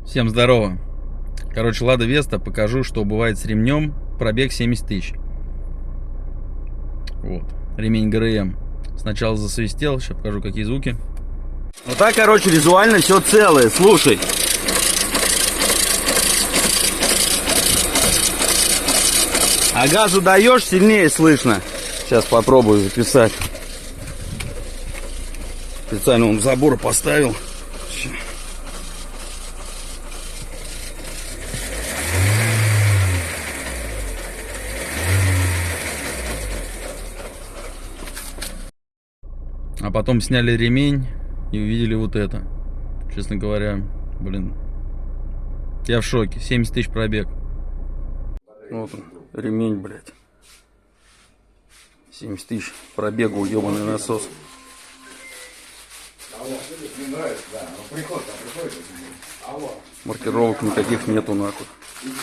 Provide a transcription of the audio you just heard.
Всем здорово. Короче, Лада Веста, покажу, что бывает с ремнем. Пробег 70 тысяч. Вот. Ремень ГРМ. Сначала засвистел, сейчас покажу, какие звуки. Вот так, короче, визуально все целое. Слушай. А газу даешь, сильнее слышно. Сейчас попробую записать. Специально он забор поставил. А потом сняли ремень и увидели вот это. Честно говоря, блин. Я в шоке. 70 тысяч пробег. Вот он, ремень, блядь. 70 тысяч пробегу, ебаный насос. Маркировок никаких нету, нахуй.